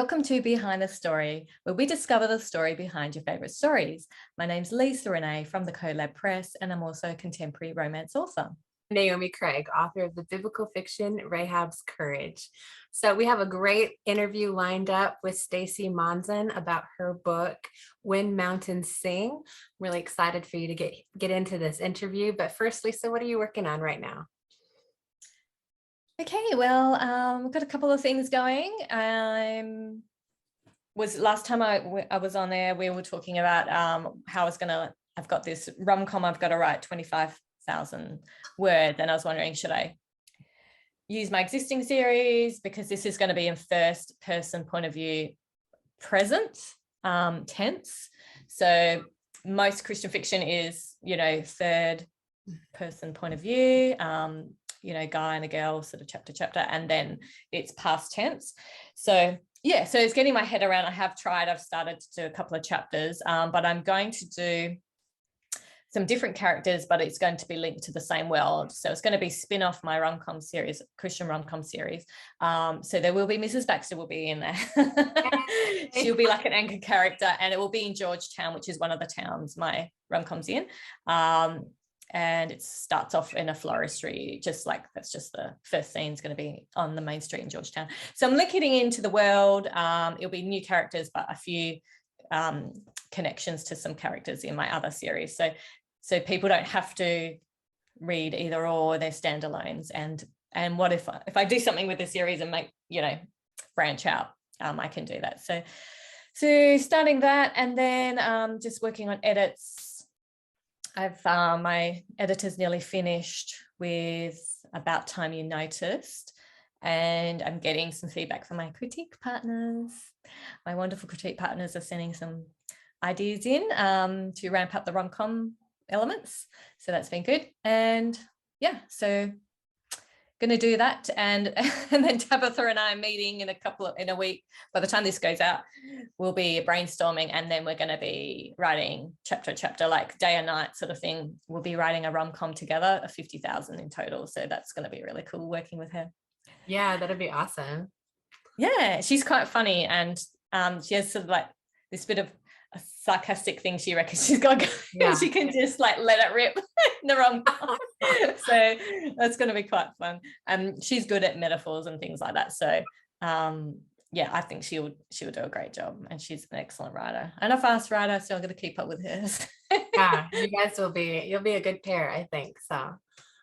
Welcome to Behind the Story, where we discover the story behind your favourite stories. My name's Lisa Renee from the CoLab Press, and I'm also a contemporary romance author. Naomi Craig, author of the biblical fiction Rahab's Courage. So we have a great interview lined up with Stacy Monson about her book, When Mountains Sing. I'm really excited for you to get into this interview. But first, Lisa, what are you working on right now? Okay, well, I've got a couple of things going. Last time I was on there, we were talking about how I've got this rom-com I've got to write 25,000 words, and I was wondering, should I use my existing series, because this is going to be in first person point of view present tense. So most Christian fiction is, third person point of view, guy and a girl, sort of chapter, and then it's past tense. So yeah, so it's getting my head around. I've started to do a couple of chapters, but I'm going to do some different characters, but it's going to be linked to the same world. So it's going to be spin-off my rom-com series, Christian rom-com series. So there will be Mrs. Baxter will be in there. She'll be like an anchor character, and it will be in Georgetown, which is one of the towns my rom-com's in. And it starts off in a floristry, that's just the first scene is going to be on the main street in Georgetown. So I'm looking into the world. It'll be new characters, but a few connections to some characters in my other series. So people don't have to read either or, they're standalones. And what if I do something with the series and make, branch out, I can do that. So starting that, and then just working on edits. My editor's nearly finished with About Time You Noticed, and I'm getting some feedback from my critique partners. My wonderful critique partners are sending some ideas in to ramp up the rom-com elements. So that's been good. And yeah, so going to do that, and then Tabitha and I are meeting in a week. By the time this goes out, we'll be brainstorming, and then we're going to be writing chapter, like day and night sort of thing. We'll be writing a rom-com together, a 50,000 in total. So that's going to be really cool working with her. Yeah, that'd be awesome. Yeah, she's quite funny, and she has sort of like this bit of a sarcastic thing she reckons she's got going. Yeah. She can just like let it rip in the rom-com. So that's going to be quite fun. She's good at metaphors and things like that. So yeah, I think she'll do a great job, and she's an excellent writer and a fast writer, so I'm going to keep up with hers. Yeah, you guys you'll be a good pair, I think. So I'm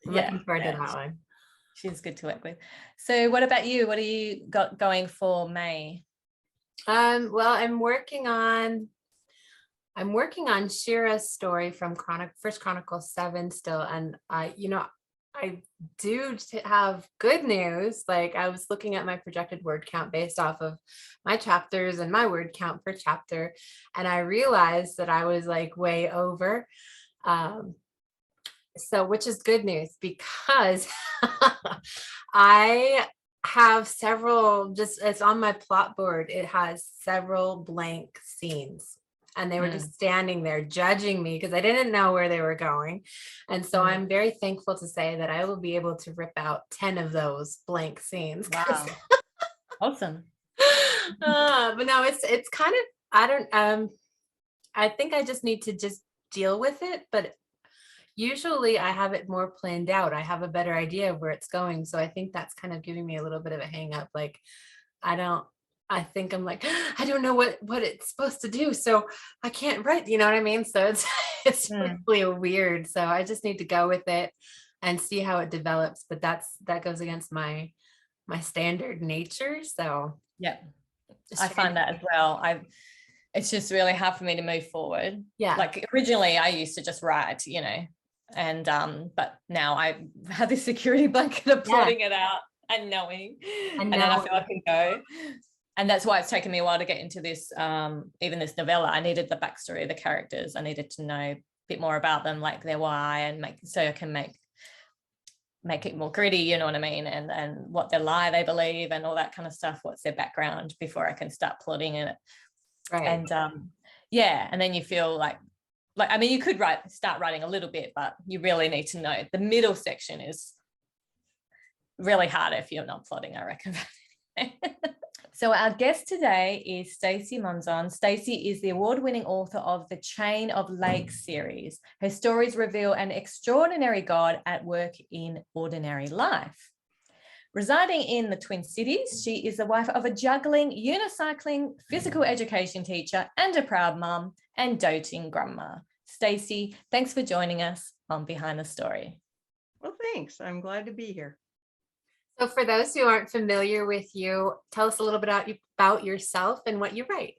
looking forward to that one. She's good to work with. So what about you? What do you got going for May? Well, I'm working on Shira's story from First Chronicles 7 still, and I do have good news. Like, I was looking at my projected word count based off of my chapters and my word count per chapter, and I realized that I was like way over. So, which is good news, because I have several, it's on my plot board. It has several blank scenes, and they were just standing there judging me because I didn't know where they were going. And so I'm very thankful to say that I will be able to rip out 10 of those blank scenes. Wow. Awesome. But no, it's kind of, I think I just need to just deal with it. But usually I have it more planned out. I have a better idea of where it's going. So I think that's kind of giving me a little bit of a hang up. Like, I think I'm like, I don't know what it's supposed to do, so I can't write, you know what I mean? So it's really weird. So I just need to go with it and see how it develops. But that goes against my standard nature. So yeah, I find that as well. It's just really hard for me to move forward. Yeah. Like, originally I used to just write, and but now I have this security blanket of plotting it out and knowing, and then I feel I can go. And that's why it's taken me a while to get into this, even this novella. I needed the backstory of the characters. I needed to know a bit more about them, like their why, and so I can make it more gritty, you know what I mean? And what their lie they believe and all that kind of stuff. What's their background before I can start plotting in it. Right. And yeah, and then you feel like I mean, you could start writing a little bit, but you really need to know. The middle section is really hard if you're not plotting, I reckon. So our guest today is Stacy Monzon. Stacy is the award-winning author of the Chain of Lakes series. Her stories reveal an extraordinary God at work in ordinary life. Residing in the Twin Cities, she is the wife of a juggling, unicycling, physical education teacher and a proud mum and doting grandma. Stacy, thanks for joining us on Behind the Story. Well, thanks. I'm glad to be here. So for those who aren't familiar with you, tell us a little bit about yourself and what you write.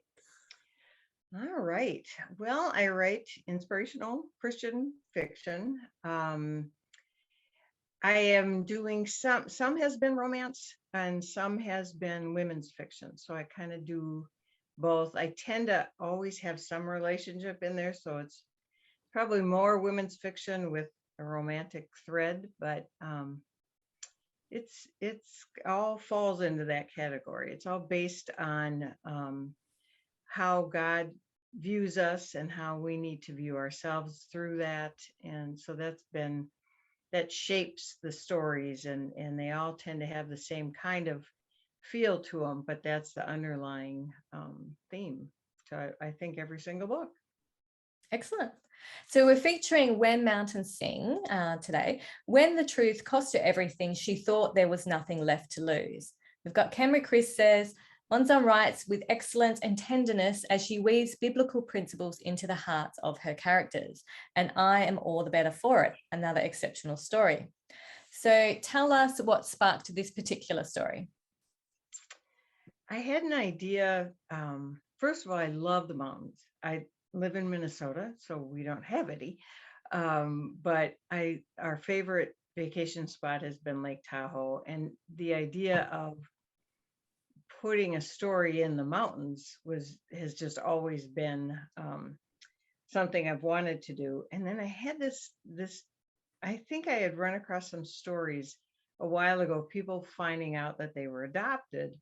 All right. Well, I write inspirational Christian fiction. I am doing some has been romance and some has been women's fiction. So I kind of do both. I tend to always have some relationship in there. So it's probably more women's fiction with a romantic thread, but it's all falls into that category. It's all based on how God views us and how we need to view ourselves through that. And so that shapes the stories, and they all tend to have the same kind of feel to them, but that's the underlying theme. So I think every single book. Excellent. So we're featuring When Mountains Sing today. When the truth cost her everything, she thought there was nothing left to lose. We've got Camry Chris says, Monzon writes with excellence and tenderness as she weaves biblical principles into the hearts of her characters. And I am all the better for it. Another exceptional story. So tell us what sparked this particular story. I had an idea. First of all, I love the mountains. I live in Minnesota, so we don't have any. But our favorite vacation spot has been Lake Tahoe, and the idea of putting a story in the mountains has just always been something I've wanted to do. And then I had this I think I had run across some stories a while ago, people finding out that they were adopted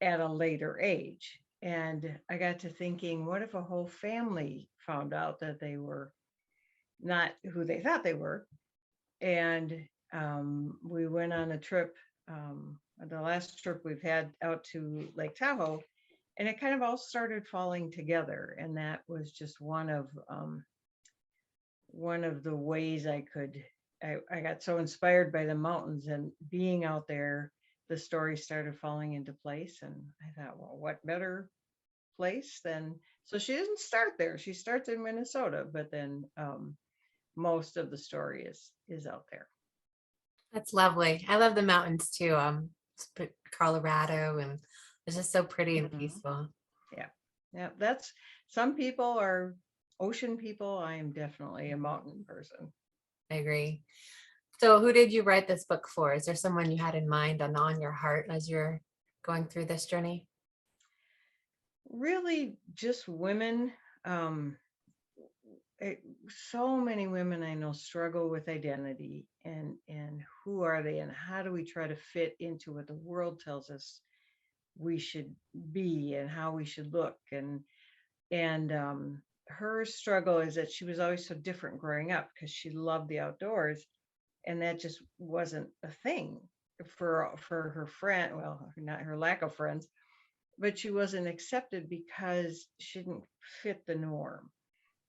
at a later age. And I got to thinking, what if a whole family found out that they were not who they thought they were? And we went on a trip, the last trip we've had out to Lake Tahoe, and it kind of all started falling together. And that was just one of the ways I got so inspired by the mountains and being out there, the story started falling into place. And I thought, well, what better place than, so she doesn't start there. She starts in Minnesota, but then most of the story is out there. That's lovely. I love the mountains too. Colorado, and it's just so pretty and peaceful. Yeah. That's, some people are ocean people. I am definitely a mountain person. I agree. So who did you write this book for? Is there someone you had in mind and on your heart as you're going through this journey? Really just women. So many women I know struggle with identity and who are they and how do we try to fit into what the world tells us we should be and how we should look. And her struggle is that she was always so different growing up because she loved the outdoors, and that just wasn't a thing for her friend. Well, not her lack of friends, but she wasn't accepted because she didn't fit the norm.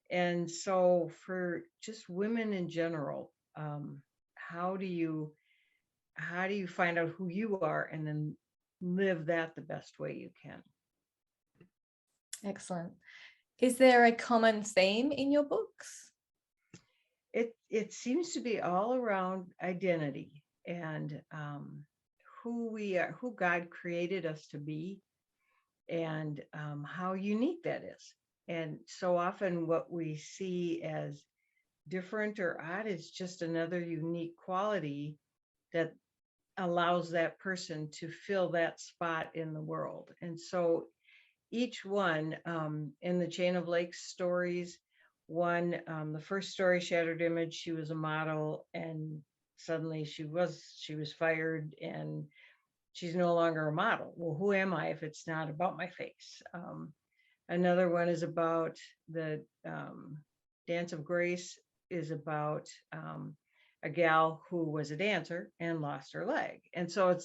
And so for just women in general, how do you find out who you are and then live that the best way you can? Excellent. Is there a common theme in your books? It seems to be all around identity and who we are, who God created us to be, and how unique that is. And so often what we see as different or odd is just another unique quality that allows that person to fill that spot in the world. And so each one, in the Chain of Lakes stories, the first story, Shattered Image, she was a model and suddenly she was fired and she's no longer a model. Well, who am I if it's not about my face? Another one is about the Dance of Grace, is about a gal who was a dancer and lost her leg. And so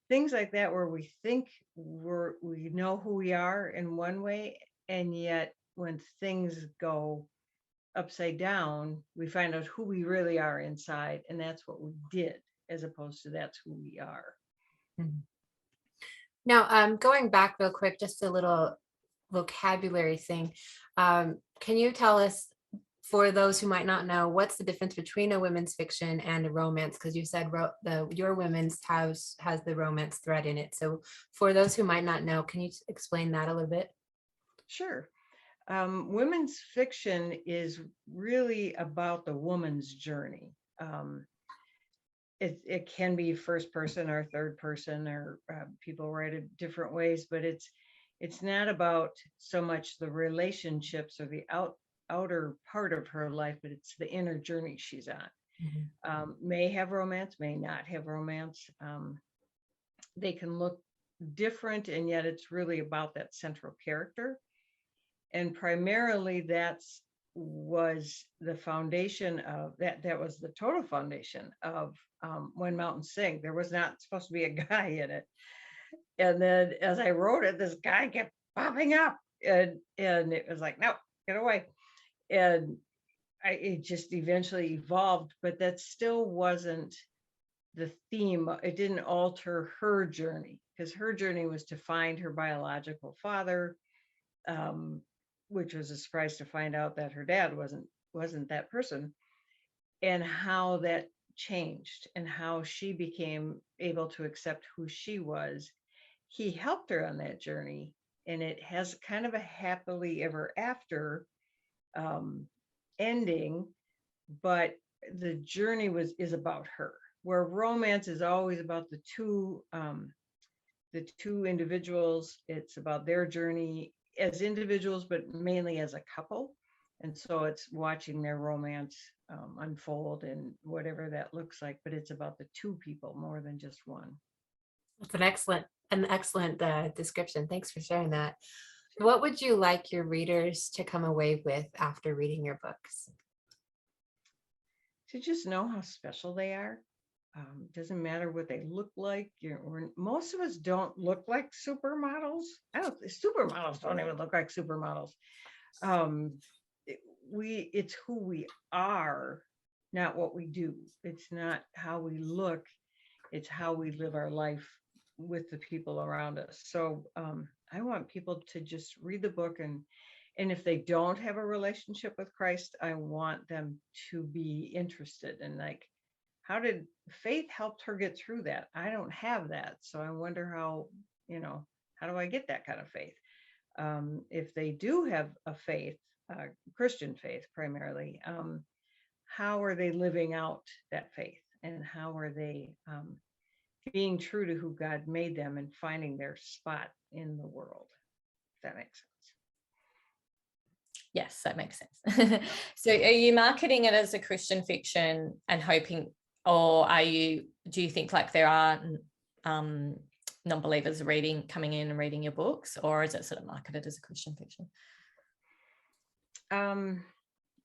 things like that where we think we know who we are in one way, and yet when things go upside down, we find out who we really are inside, and that's what we did, as opposed to that's who we are. Now, going back real quick, just a little vocabulary thing. Can you tell us, for those who might not know, what's the difference between a women's fiction and a romance? Because you said your women's house has the romance thread in it. So for those who might not know, can you explain that a little bit? Sure. Women's fiction is really about the woman's journey. It can be first person or third person, or people write it different ways, but it's not about so much the relationships or the outer part of her life, but it's the inner journey she's on. May have romance, may not have romance. They can look different, and yet it's really about that central character. And primarily was the foundation of that was the total foundation of When Mountains Sing. There was not supposed to be a guy in it. And then as I wrote it, this guy kept popping up, and it was like, no, get away. And it just eventually evolved, but that still wasn't the theme. It didn't alter her journey, because her journey was to find her biological father, which was a surprise to find out that her dad wasn't that person, and how that changed and how she became able to accept who she was. He helped her on that journey, and it has kind of a happily ever after ending, but the journey is about her, where romance is always about the two individuals. It's about their journey as individuals, but mainly as a couple. And so it's watching their romance unfold, and whatever that looks like, but it's about the two people more than just one. That's an excellent description. Thanks for sharing that. What would you like your readers to come away with after reading your books? To just know how special they are. Doesn't matter what they look like. Most of us don't look like supermodels. Supermodels don't even look like supermodels. It's who we are, not what we do. It's not how we look. It's how we live our life with the people around us. So I want people to just read the book, and if they don't have a relationship with Christ, I want them to be interested in, like, how did faith help her get through that? I don't have that. So I wonder how do I get that kind of faith? If they do have a faith, Christian faith primarily, how are they living out that faith? And how are they being true to who God made them and finding their spot in the world? If that makes sense. Yes, that makes sense. So are you marketing it as a Christian fiction and hoping, or do you think like there are non-believers coming in and reading your books, or is it sort of marketed as a Christian fiction?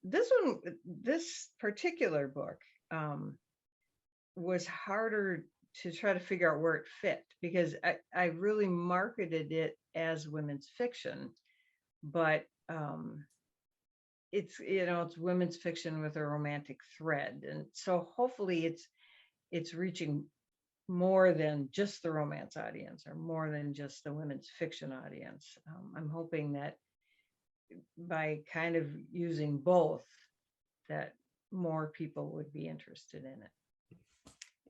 This particular book was harder to try to figure out where it fit, because I really marketed it as women's fiction, but it's women's fiction with a romantic thread, and so hopefully it's reaching more than just the romance audience, or more than just the women's fiction audience. I'm hoping that by kind of using both, that more people would be interested in it.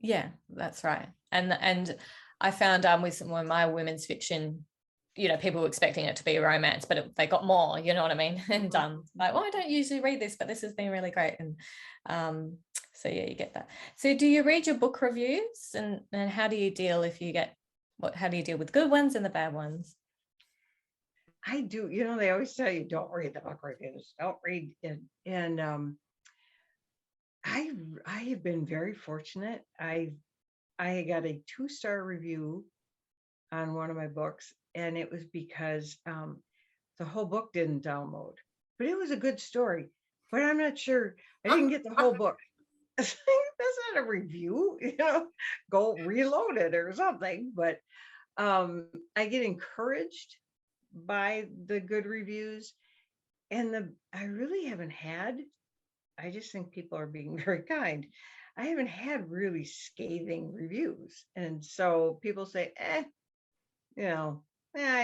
Yeah, that's right. And I found with some of my women's fiction, people were expecting it to be a romance, but they got more, you know what I mean? And like, I don't usually read this, but this has been really great. And so yeah, you get that. So do you read your book reviews, and how do you deal how do you deal with good ones and the bad ones? I do. They always tell you, don't read the book reviews, don't read it. And I have been very fortunate. I got a 2-star review on one of my books, and it was because the whole book didn't download, but it was a good story. But I'm not sure. I didn't get the whole book. That's not a review, go reload it or something. But I get encouraged by the good reviews, and I really haven't had, I just think people are being very kind. I haven't had really scathing reviews. And so people say, I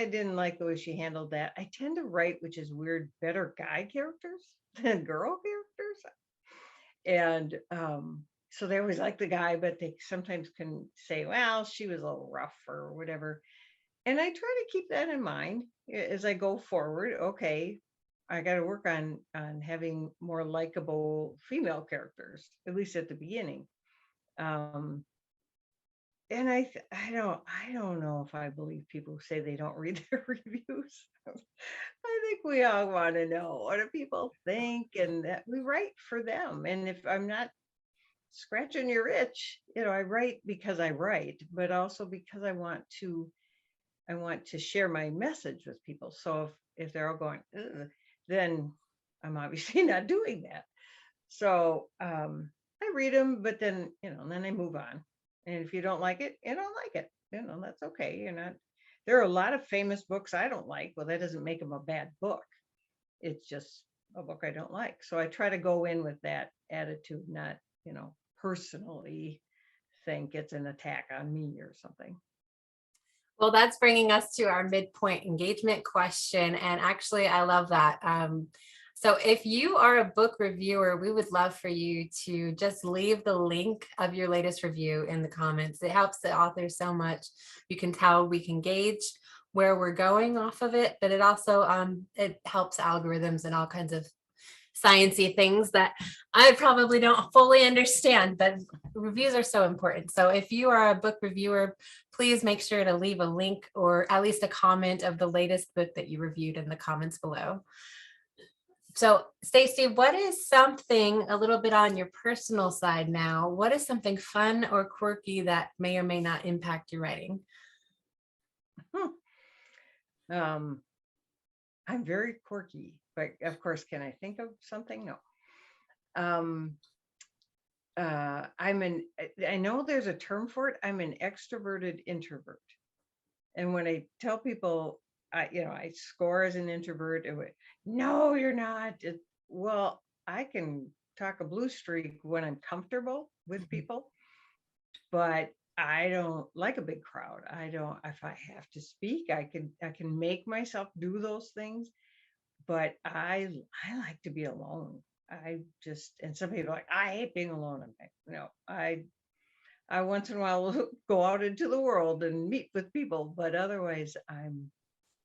didn't like the way she handled that. I tend to write, which is weird, better guy characters than girl characters. And so they always like the guy, but they sometimes can say, well, she was a little rough or whatever. And I try to keep that in mind as I go forward. Okay, I got to work on having more likable female characters, at least at the beginning. And I don't know if I believe people who say they don't read their reviews. I think we all want to know, what do people think, and that we write for them. And if I'm not scratching your itch, I write because I write, but also because I want to share my message with people. So if they're all going, ugh, then I'm obviously not doing that. So I read them, but then, then I move on. And if you don't like it, you don't like it. That's okay. There are a lot of famous books I don't like. Well, that doesn't make them a bad book. It's just a book I don't like. So I try to go in with that attitude, not, personally think it's an attack on me or something. Well, that's bringing us to our midpoint engagement question. And actually, I love that. So if you are a book reviewer, we would love for you to just leave the link of your latest review in the comments. It helps the author so much. You can tell we can gauge where we're going off of it, but it also it helps algorithms and all kinds of sciencey things that I probably don't fully understand, but reviews are so important. So if you are a book reviewer, please make sure to leave a link or at least a comment of the latest book that you reviewed in the comments below. So Stacy, what is something a little bit on your personal side now? What is something fun or quirky that may or may not impact your writing? I'm very quirky, but of course, can I think of something? No. I know there's a term for it. I'm an extroverted introvert. And when I tell people, I score as an introvert, no, you're not. Well, I can talk a blue streak when I'm comfortable with people, but I don't like a big crowd. If I have to speak, I can make myself do those things, but I like to be alone. And some people are like, I hate being alone. I'm like, no, I once in a while go out into the world and meet with people, but otherwise I'm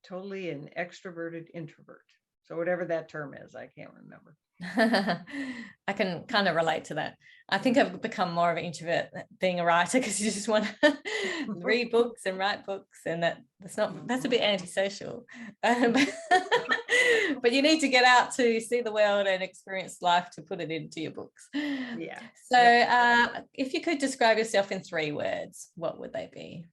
totally an extroverted introvert. So whatever that term is, I can't remember. I can kind of relate to that. I think I've become more of an introvert being a writer because you just want to read books and write books, and that's a bit antisocial. But you need to get out to see the world and experience life to put it into your books. Yeah. So if you could describe yourself in 3 words, what would they be?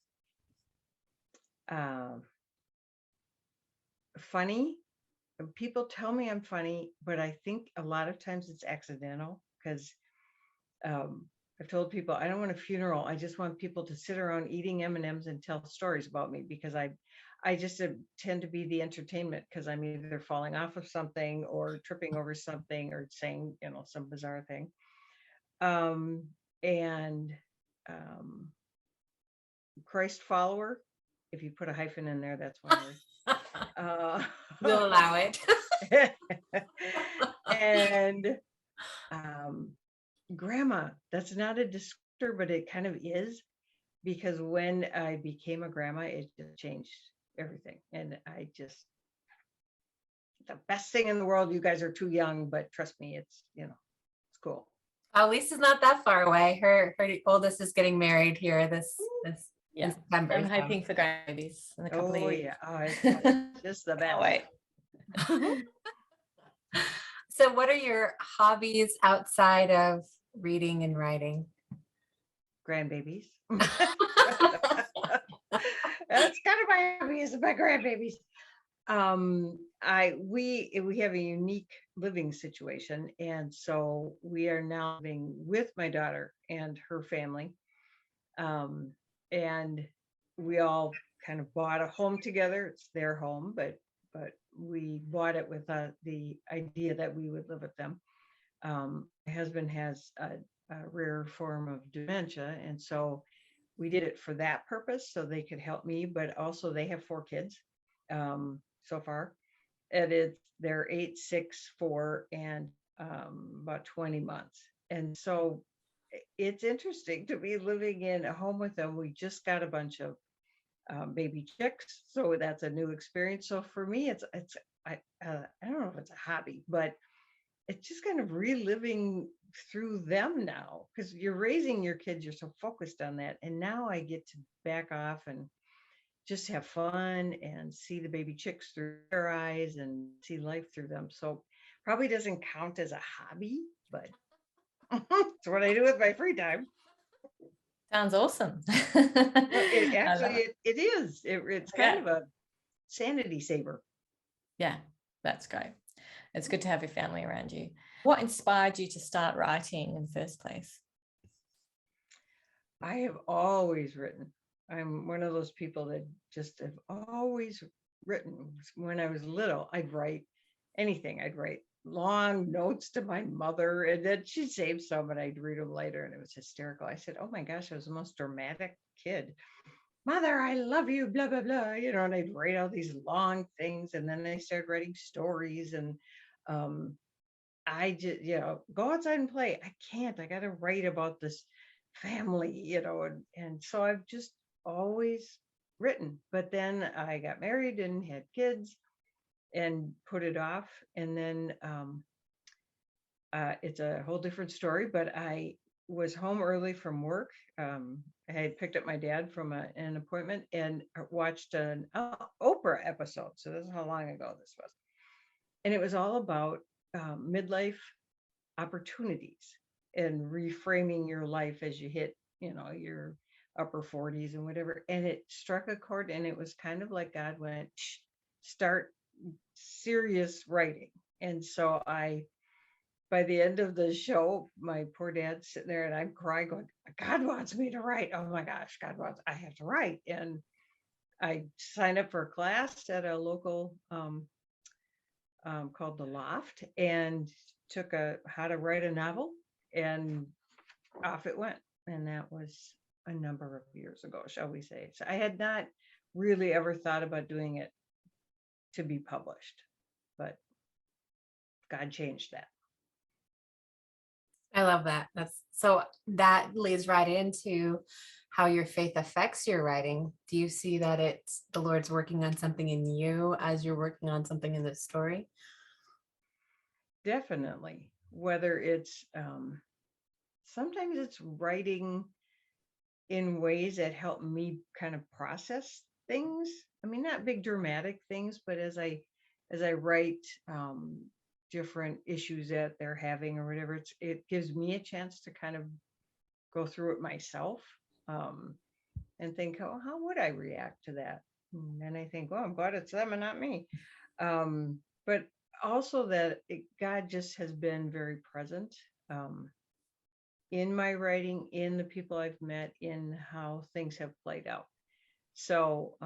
Funny. People tell me I'm funny, but I think a lot of times it's accidental because I've told people I don't want a funeral. I just want people to sit around eating M&Ms and tell stories about me, because I just tend to be the entertainment, because I'm either falling off of something or tripping over something or saying, some bizarre thing. And Christ follower, if you put a hyphen in there, that's one word. We'll allow it. And grandma, that's not a descriptor, but it kind of is, because when I became a grandma, it just changed everything. And the best thing in the world. You guys are too young, but trust me, it's cool. Lisa's not that far away. Her oldest is getting married here this in September. I'm hoping for grandbabies in a couple of years. It's just the best. Wait. So what are your hobbies outside of reading and writing? Grandbabies. That's kind of my hobby, is my grandbabies. We have a unique living situation, and so we are now living with my daughter and her family. Um, and we all kind of bought a home together. It's their home, but we bought it with the idea that we would live with them. My husband has a rare form of dementia, and so we did it for that purpose, so they could help me. But also, they have 4 kids so far, and they're 8, 6, 4, and about 20 months. And so it's interesting to be living in a home with them. We just got a bunch of baby chicks, so that's a new experience. So for me, I don't know if it's a hobby, but it's just kind of reliving through them now, because you're raising your kids, you're so focused on that, and now I get to back off and just have fun and see the baby chicks through their eyes and see life through them. So probably doesn't count as a hobby, but it's what I do with my free time. Sounds awesome. It I love actually it. it is. It's kind of a sanity saver. Yeah, that's great. It's good to have your family around you. What inspired you to start writing in the first place? I have always written. I'm one of those people that just have always written. When I was little, I'd write anything. I'd write long notes to my mother, and then she'd save some and I'd read them later, and it was hysterical. I said, "Oh my gosh, I was the most dramatic kid. Mother, I love you, blah, blah, blah." And I'd write all these long things. And then I started writing stories, and um, I just, go outside and play. I can't. I got to write about this family, and so I've just always written. But then I got married and had kids and put it off. And then it's a whole different story, but I was home early from work. I had picked up my dad from an appointment and watched an Oprah episode. So this is how long ago this was. And it was all about midlife opportunities and reframing your life as you hit, your upper 40s and whatever. And it struck a chord, and it was kind of like God went, "Shh, start serious writing." And so by the end of the show, my poor dad's sitting there and I'm crying, going, "God wants me to write. Oh my gosh, I have to write." And I signed up for a class at a local called The Loft, and took a how to write a novel, and off it went. And that was a number of years ago, shall we say. So I had not really ever thought about doing it to be published, but God changed that. I love that. That leads right into how your faith affects your writing. Do you see that it's the Lord's working on something in you as you're working on something in this story? Definitely. Whether it's sometimes it's writing in ways that help me kind of process things. I mean, not big dramatic things, but as I write different issues that they're having or whatever, it gives me a chance to kind of go through it myself, and think, "Oh, how would I react to that?" And then I think, "Oh, I'm glad it's them and not me." But also that God just has been very present in my writing, in the people I've met, in how things have played out. So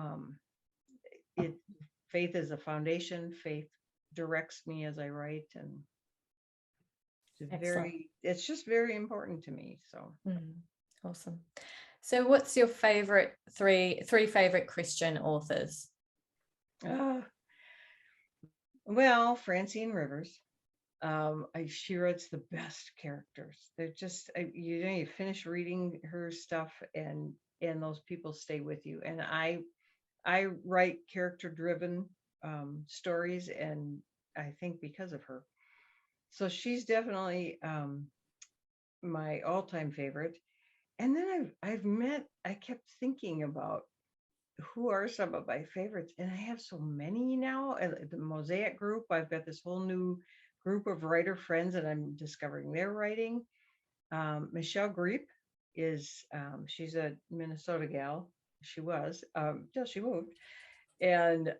it faith is a foundation. Faith directs me as I write, and Excellent. it's just very important to me. So Awesome. So what's your favorite three favorite Christian authors? Well, Francine Rivers. She writes the best characters. They're just you finish reading her stuff, and those people stay with you. And I write character driven stories, and I think because of her. So she's definitely my all-time favorite. And then I kept thinking about who are some of my favorites, and I have so many now. The Mosaic group, I've got this whole new group of writer friends, and I'm discovering their writing. Michelle Greep she's a Minnesota gal. She was till she moved, And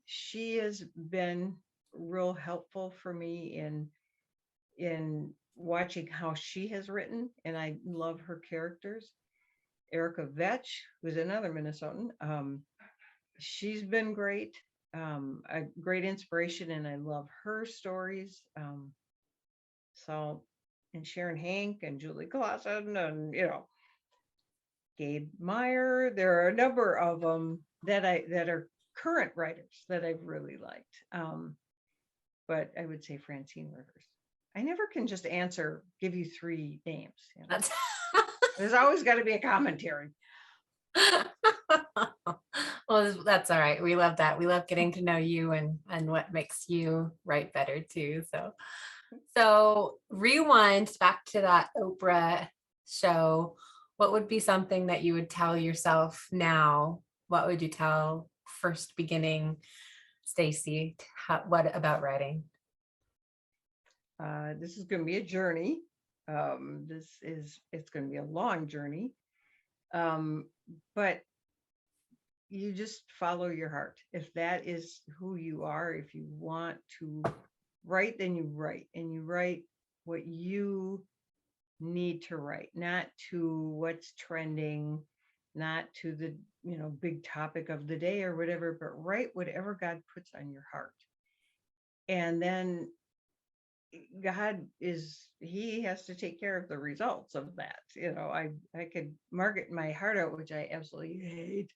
she has been real helpful for me in watching how she has written, and I love her characters. Erica Vetch, who's another Minnesotan, she's been great, a great inspiration, and I love her stories. So, and Sharon Hank and Julie Clausen, and Gabe Meyer. There are a number of them that are current writers that I've really liked. But I would say Francine Rivers. I never can just give you three names. That's There's always got to be a commentary. well, that's all right. We love that. We love getting to know you and what makes you write better too. So rewind back to that Oprah show. What would be something that you would tell yourself now? What would you tell first beginning Stacy? What about writing? This is going to be a journey. It's going to be a long journey. But you just follow your heart. If that is who you are, if you want to write, then you write, and you write what you need to write, not to what's trending, not to the big topic of the day or whatever, but write whatever God puts on your heart. And then he has to take care of the results of that. I could market my heart out, which I absolutely hate.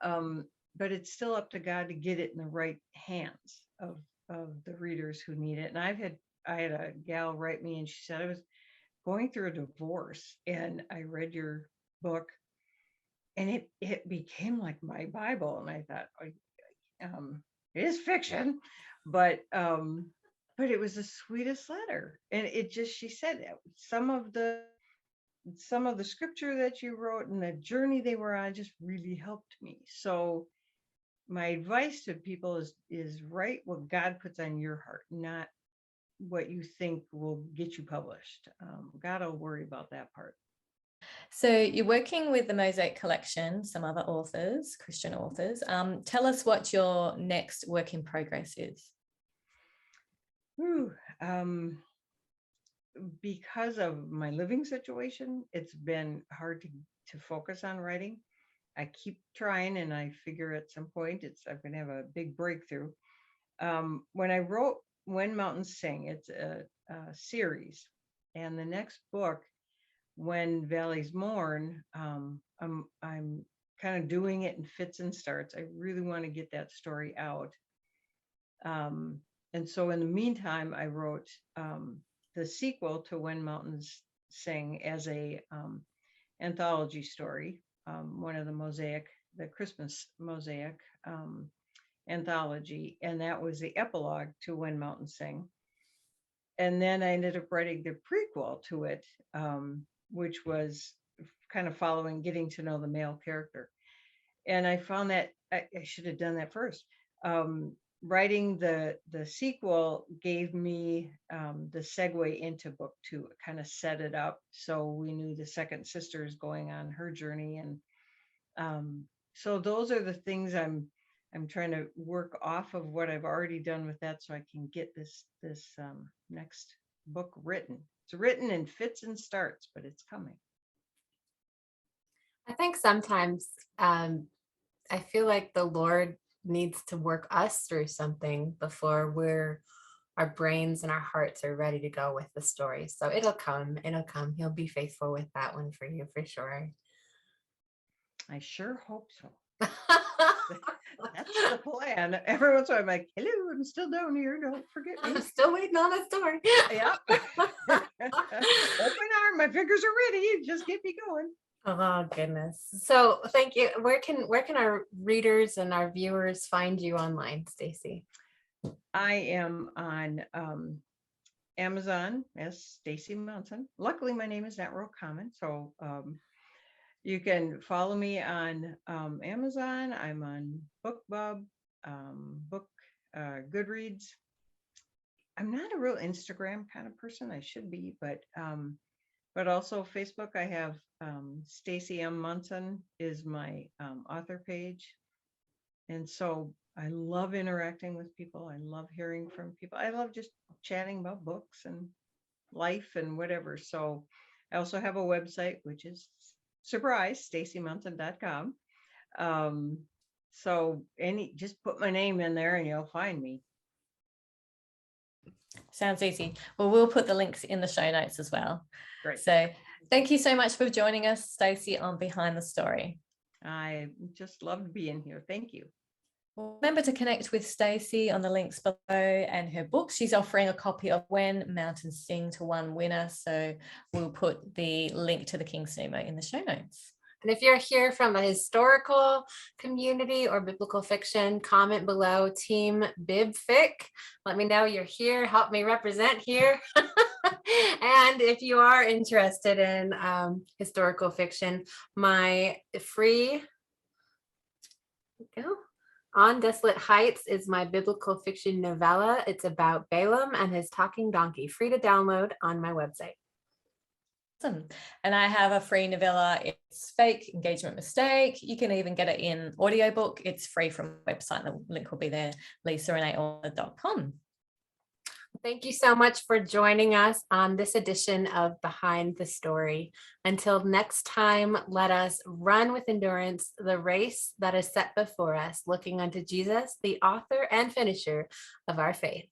But it's still up to God to get it in the right hands of the readers who need it. And I had a gal write me, and she said, I was going through a divorce and I read your book, and it became like my Bible. And I thought, it is fiction, but it was the sweetest letter. And she said some of the scripture that you wrote and the journey they were on just really helped me. So my advice to people is write what God puts on your heart, not what you think will get you published. God will worry about that part. So you're working with the Mosaic Collection, some other authors, Christian authors. Tell us what your next work in progress is. Because of my living situation, it's been hard to focus on writing. I keep trying, and I figure at some point I'm going to have a big breakthrough. When I wrote When Mountains Sing, it's a series, and the next book, When Valleys Mourn, I'm kind of doing it in fits and starts. I really want to get that story out. And so in the meantime, I wrote the sequel to When Mountains Sing as a anthology story, one of the Christmas Mosaic anthology, and that was the epilogue to When Mountains Sing. And then I ended up writing the prequel to it, which was kind of getting to know the male character. And I found that I should have done that first. Writing the sequel gave me the segue into book 2. It kind of set it up, so we knew the second sister is going on her journey, and so those are the things I'm trying to work off of what I've already done with that, so I can get this next book written. It's written in fits and starts, but it's coming. I think sometimes I feel like the Lord needs to work us through something before our brains and our hearts are ready to go with the story. So it'll come. He'll be faithful with that one for you, for sure. I sure hope so. That's the plan. Every once in a while I'm like, hello, I'm still down here. Don't forget me. I'm still waiting on a story. Yep. Open arm. My fingers are ready. Just get me going. Oh goodness. So thank you. Where can our readers and our viewers find you online, Stacy? I am on Amazon as Stacy Monson. Luckily, my name is not real common, so you can follow me on Amazon. I'm on BookBub, Goodreads. I'm not a real Instagram kind of person. I should be, but also Facebook. I have Stacy M. Monson is my author page. And so I love interacting with people. I love hearing from people. I love just chatting about books and life and whatever. So I also have a website, which is surprise, stacymonson.com. So just put my name in there and you'll find me. Sounds easy. Well, we'll put the links in the show notes as well. Great. So thank you so much for joining us, Stacy, on Behind the Story. I just loved being here. Thank you. Remember to connect with Stacy on the links below and her book. She's offering a copy of When Mountains Sing to one winner. So we'll put the link to the King's Nemo in the show notes. And if you're here from a historical community or biblical fiction, comment below Team BibFic. Let me know you're here. Help me represent here. And if you are interested in historical fiction, my free On Desolate Heights is my biblical fiction novella. It's about Balaam and his talking donkey, free to download on my website. Awesome. And I have a free novella. It's Fake Engagement Mistake. You can even get it in audiobook. It's free from the website. The link will be there, lisareneeauthor.com. Thank you so much for joining us on this edition of Behind the Story. Until next time, let us run with endurance the race that is set before us, looking unto Jesus, the author and finisher of our faith.